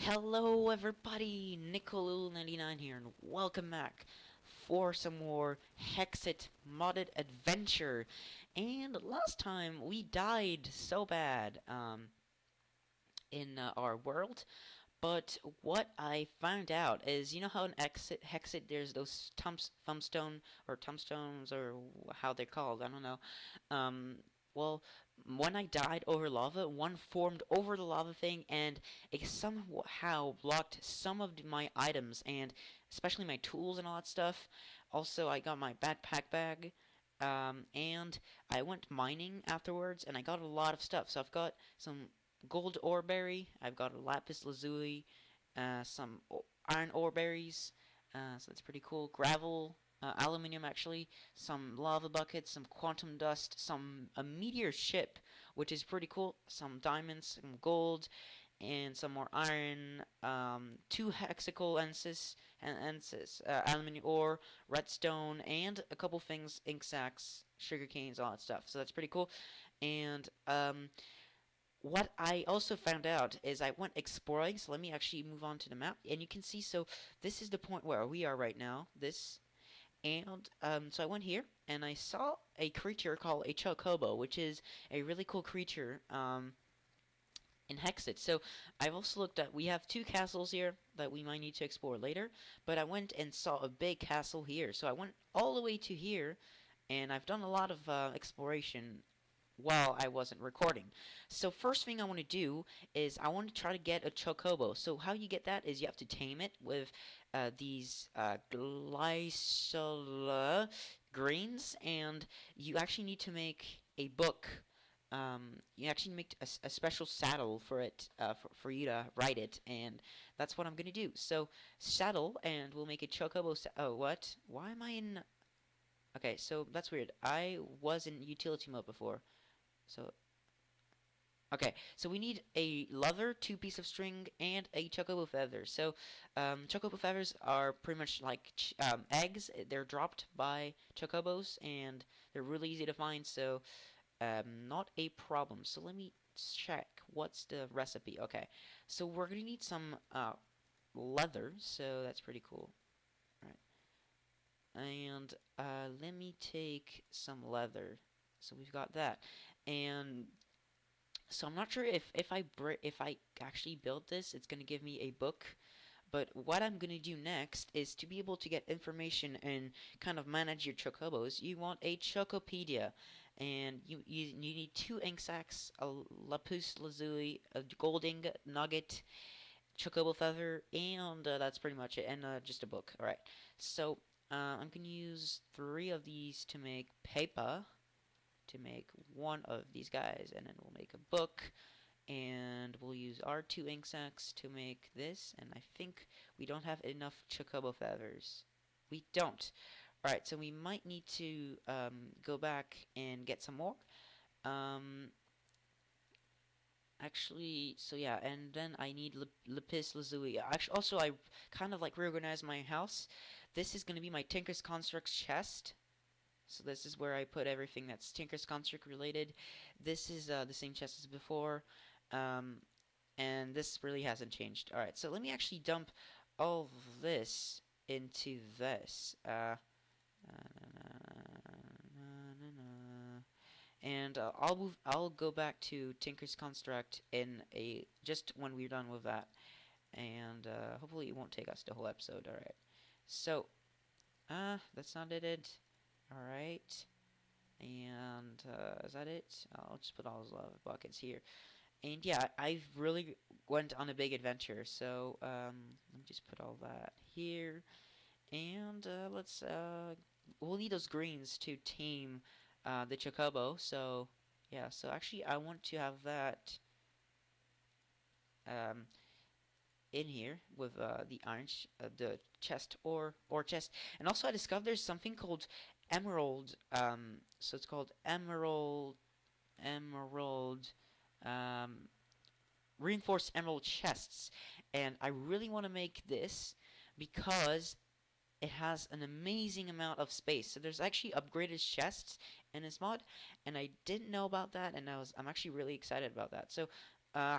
Hello everybody, Nicolo99 here, and welcome back for some more Hexxit modded adventure. And last time we died so bad in our world, but what I found out is, you know how in Hexxit there's those thumbstones or how they're called, I don't know. Well, when I died over lava, one formed over the lava thing, and it somehow blocked some of my items, and especially my tools and all that stuff. Also, I got my backpack bag, and I went mining afterwards, and I got a lot of stuff. So I've got some gold ore berry, I've got a lapis lazuli, some iron ore berries, so that's pretty cool. Gravel, aluminium actually, some lava buckets, some quantum dust, a meteor ship, which is pretty cool, some diamonds, some gold, and some more iron, two hexical aluminium ore, redstone, and a couple things, ink sacs, sugar canes, all that stuff. So that's pretty cool. And what I also found out is I went exploring, so let me actually move on to the map, and you can see, so this is the point where we are right now, and so I went here, and I saw a creature called a chocobo, which is a really cool creature, in Hexxit. So I've also looked at, we have two castles here that we might need to explore later, but I went and saw a big castle here, so I went all the way to here, and I've done a lot of exploration while I wasn't recording. So first thing I want to do is I want to try to get a chocobo. So how you get that is you have to tame it with these glycol greens, and you actually need to make a book. You actually make a special saddle for it, for you to ride it, and that's what I'm gonna do. So saddle, and we'll make a chocobo. Oh, what? Why am I in? Okay, so that's weird. I was in utility mode before. So, okay, so we need a leather, two piece of string, and a chocobo feather. So, chocobo feathers are pretty much like eggs. They're dropped by chocobos, and they're really easy to find. So, not a problem. So let me check. What's the recipe? Okay, so we're gonna need some leather. So that's pretty cool. All right, and let me take some leather. So we've got that, and so I'm not sure if I actually build this, it's gonna give me a book. But what I'm gonna do next is to be able to get information and kind of manage your chocobos. You want a chocopedia, and you need two ink sacs, a lapis lazuli, a gold ingot, nugget, chocobo feather, and that's pretty much it. And just a book. All right. So I'm gonna use three of these to make paper, to make one of these guys, and then we'll make a book, and we'll use our two ink sacs to make this, and I think we don't have enough chocobo feathers. We don't. Alright, so we might need to go back and get some more. Um, Actually, so yeah, and then I need lapis lazuli. Actually, also I kind of like reorganized my house. This is going to be my Tinker's Constructs chest. So this is where I put everything that's Tinker's Construct related. This is the same chest as before, um, and this really hasn't changed. Alright, so let me actually dump all of this into this. And I'll go back to Tinker's Construct in a just when we're done with that, and hopefully it won't take us the whole episode. All right, so that's not it. All right, and is that it? I'll just put all those lava buckets here. And yeah, I've really went on a big adventure. So let me just put all that here, and we'll need those greens to tame the chocobo. So yeah, so actually I want to have that um, in here with the chest or chest. And also I discovered there's something called emerald. So it's called emerald um, reinforced emerald chests, and I really want to make this because it has an amazing amount of space. So there's actually upgraded chests in this mod, and I didn't know about that, and I'm actually really excited about that. So, no.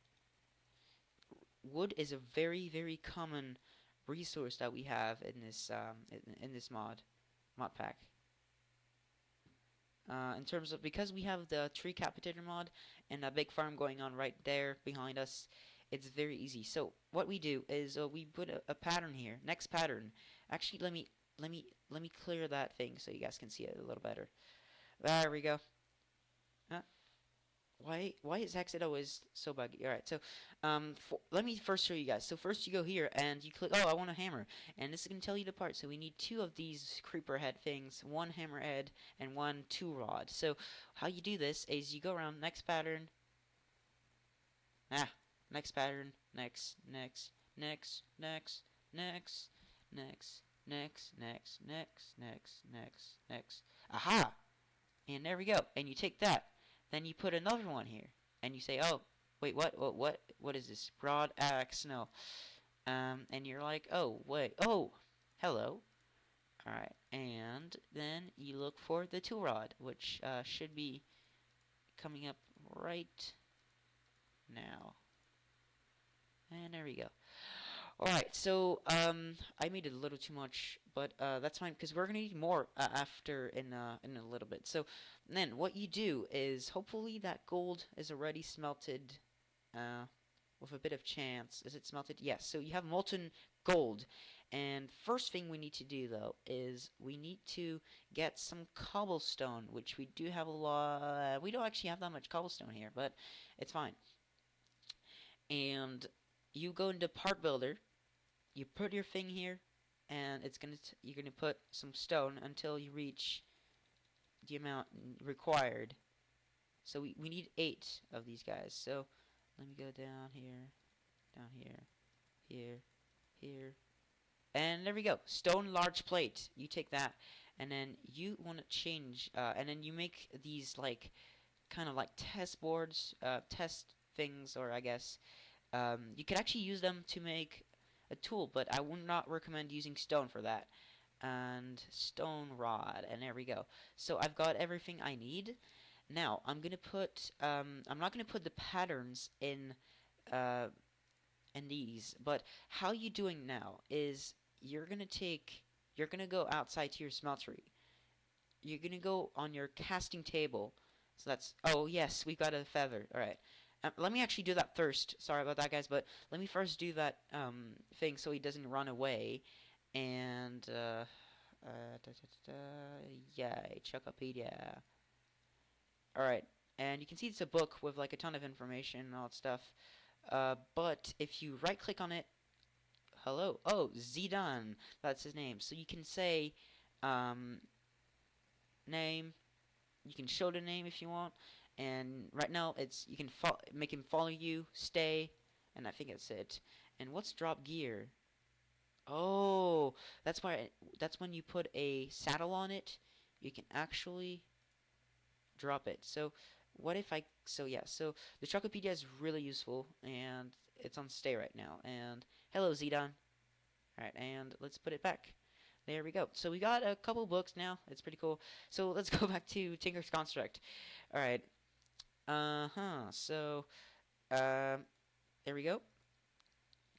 wood is a very common resource that we have in this mod pack. In terms of because we have the tree capitator mod and a big farm going on right there behind us, it's very easy. So what we do is we put a pattern here. Next pattern. Actually, let me clear that thing so you guys can see it a little better. There we go. Uh, why is Hexxit always so buggy? All right, so let me first show you guys. So first you go here and you click. Oh, I want a hammer, and this is gonna tell you the part. So we need two of these creeper head things, one hammer head and one tool rod. So how you do this is you go around next pattern, next pattern, next, next, next, next. Aha! And there we go. And you take that. Then you put another one here. And you say, oh, wait, what is this? Broad axe, no. And you're like, oh, wait, oh, hello. Alright, and then you look for the tool rod, which should be coming up right now. And there we go. Alright, so I made it a little too much, but that's fine because we're gonna need more after in a little bit. So then what you do is hopefully that gold is already smelted uh, with a bit of chance. Is it smelted? Yes. So you have molten gold, and first thing we need to do though is we need to get some cobblestone, which we do have a lot. We don't actually have that much cobblestone here, but it's fine. And you go into part builder, you put your thing here, and you're gonna put some stone until you reach the amount required. So we need 8 of these guys. So let me go down here, here, here, and there we go. Stone large plate. You take that, and then you want to change, and then you make these like kind of like test boards, test things, or I guess you could actually use them to make a tool, but I would not recommend using stone for that. And stone rod, and there we go. So I've got everything I need. Now I'm not gonna put the patterns uh, in these, but how you doing now is you're gonna go outside to your smeltery. You're gonna go on your casting table. So that's, oh yes, we got a feather. All right. Let me actually do that first. Sorry about that, guys, but let me first do that thing so he doesn't run away. And da, da, da, yay, chocopedia. All right, and you can see it's a book with like a ton of information and all that stuff. But if you right click on it, hello, oh, Zidan, that's his name. So you can say um, name. You can show the name if you want. And right now it's you can make him follow you, stay, and I think that's it. And what's drop gear? Oh, that's when you put a saddle on it, you can actually drop it. So what if I so yeah, so the chocopedia is really useful and it's on stay right now. And hello Zidon. Alright, and let's put it back. There we go. So we got a couple books now. It's pretty cool. So let's go back to Tinker's Construct. Alright. So there we go.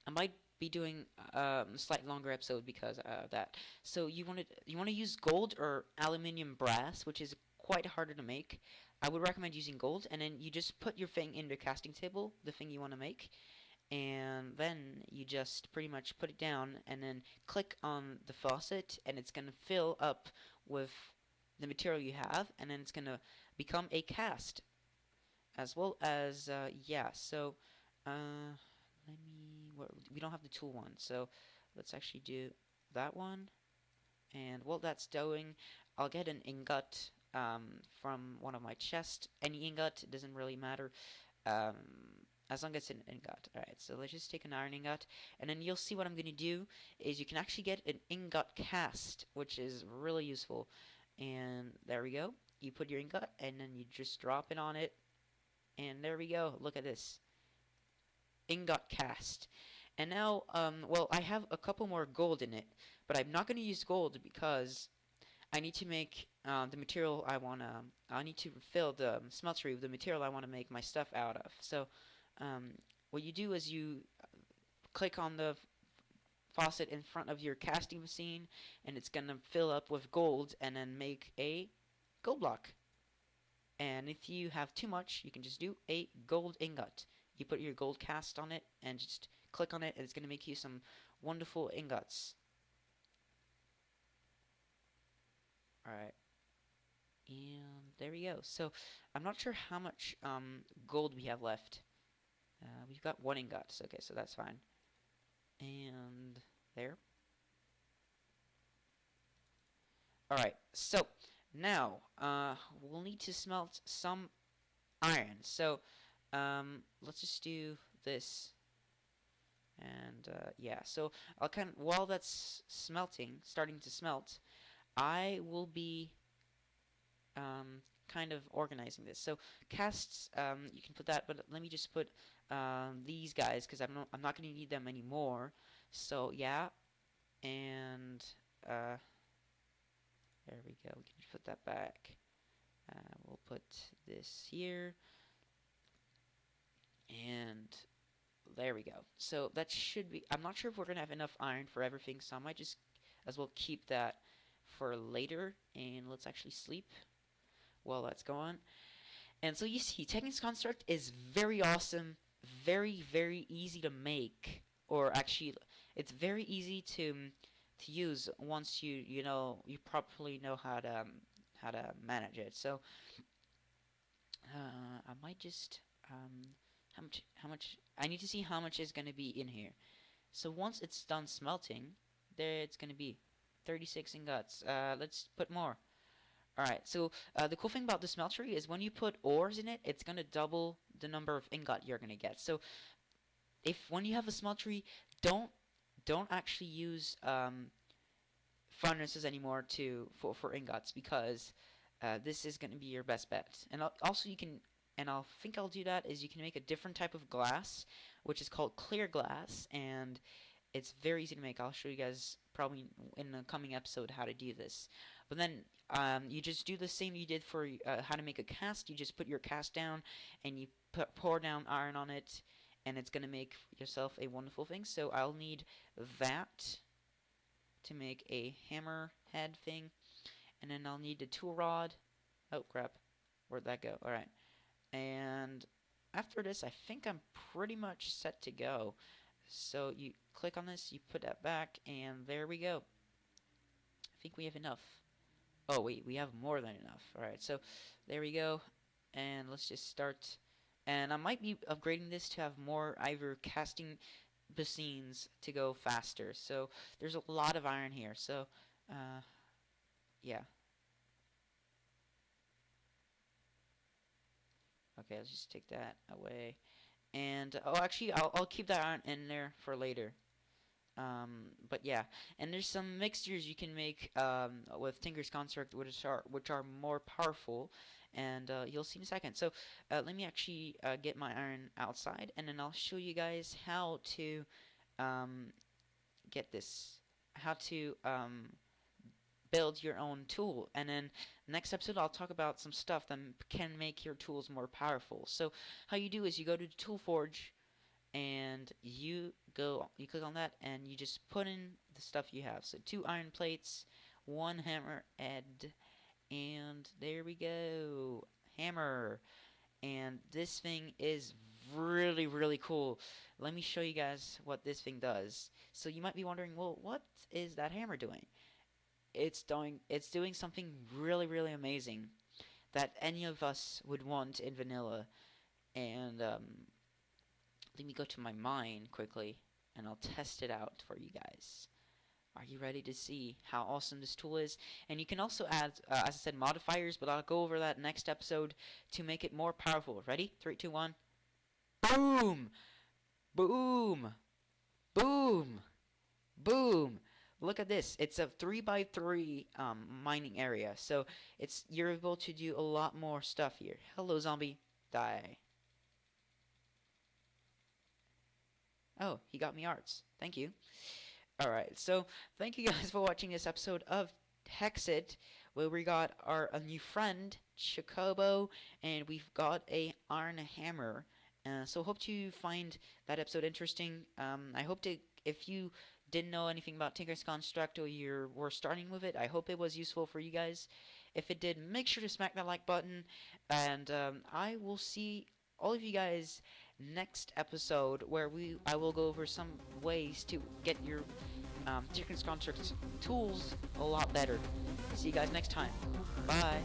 I might be doing a slightly longer episode because of that. So you want to use gold or aluminium brass, which is quite harder to make. I would recommend using gold, and then you just put your thing in the casting table, the thing you want to make, and then you just pretty much put it down, and then click on the faucet, and it's gonna fill up with the material you have, and then it's gonna become a cast, as well as yeah. So let me. We don't have the tool one, so let's actually do that one. And while that's doing, I'll get an ingot from one of my chests. Any ingot, it doesn't really matter. Um, as long as it's an ingot. Alright, so let's just take an iron ingot, and then you'll see what I'm going to do is you can actually get an ingot cast, which is really useful. And there we go. You put your ingot, and then you just drop it on it, and there we go. Look at this. Ingot cast. And now, well, I have a couple more gold in it, but I'm not going to use gold because I need to make the material I need to fill the smeltery with the material I want to make my stuff out of. So, what you do is click on the faucet in front of your casting machine, and it's gonna fill up with gold, and then make a gold block. And if you have too much, you can just do a gold ingot. You put your gold cast on it and just click on it, and it's gonna make you some wonderful ingots. All right. And there we go. So I'm not sure how much gold we have left. We've got one ingot. So, okay, so that's fine. And there. All right. So now we'll need to smelt some iron. So let's just do this. And yeah. So I'll while that's smelting, starting to smelt, I will be kind of organizing this. So casts, you can put that, but let me just put these guys because I'm not going to need them anymore. So yeah, and there we go. We can just put that back. We'll put this here, and there we go. So that should be. I'm not sure if we're gonna have enough iron for everything, so I might just as well keep that for later. And let's actually sleep while that's going. And so you see, Tekken's construct is very awesome, very easy to make, or actually, it's very easy to use once you properly know how to manage it. So I might just how much I need to see how much is going to be in here. So once it's done smelting, there it's going to be 36 ingots. Let's put more. Alright, so the cool thing about the smeltery is when you put ores in it, it's going to double the number of ingot you're going to get. So if when you have a smeltery, don't actually use furnaces anymore for ingots because this is going to be your best bet. And also you can, and I think I'll do that is you can make a different type of glass, which is called clear glass, and it's very easy to make. I'll show you guys probably in a coming episode how to do this. But then you just do the same you did for how to make a cast. You just put your cast down and you pour down iron on it, and it's going to make yourself a wonderful thing. So I'll need that to make a hammer head thing, and then I'll need the tool rod. Oh crap, where'd that go? Alright, and after this I think I'm pretty much set to go. So you click on this, you put that back, and there we go. I think we have enough. Oh wait, we have more than enough. Alright, so there we go, and let's just start. And I might be upgrading this to have more either casting machines to go faster. So there's a lot of iron here. So yeah. Okay, let's just take that away. And oh, actually, I'll keep that iron in there for later. But yeah, and there's some mixtures you can make with Tinker's Construct, which are more powerful, and you'll see in a second. So let me actually get my iron outside, and then I'll show you guys how to um, get this, how to build your own tool. And then next episode I'll talk about some stuff that can make your tools more powerful. So how you do is you go to the tool forge and you click on that and you just put in the stuff you have. So 2 iron plates, 1 hammer head, and there we go. Hammer. And this thing is really cool. Let me show you guys what this thing does. So you might be wondering, well, what is that hammer doing? It's doing something really amazing that any of us would want in vanilla. And let me go to my mine quickly and I'll test it out for you guys. Are you ready to see how awesome this tool is? And you can also add, as I said, modifiers, but I'll go over that next episode to make it more powerful. Ready? 3, 2, 1. Boom! Boom! Boom! Boom! Look at this. It's a 3x3 mining area, so you're able to do a lot more stuff here. Hello, zombie. Die. Oh, he got me arts. Thank you. Alright, so thank you guys for watching this episode of Hexxit, where we got a new friend, Chocobo, and we've got a iron hammer. So hope to find that episode interesting. I hope to, if you didn't know anything about Tinker's Construct or you were starting with it, I hope it was useful for you guys. If it did, make sure to smack that like button, and I will see all of you guys next episode where I will go over some ways to get your Tinker's Construct tools a lot better. See you guys next time. Bye.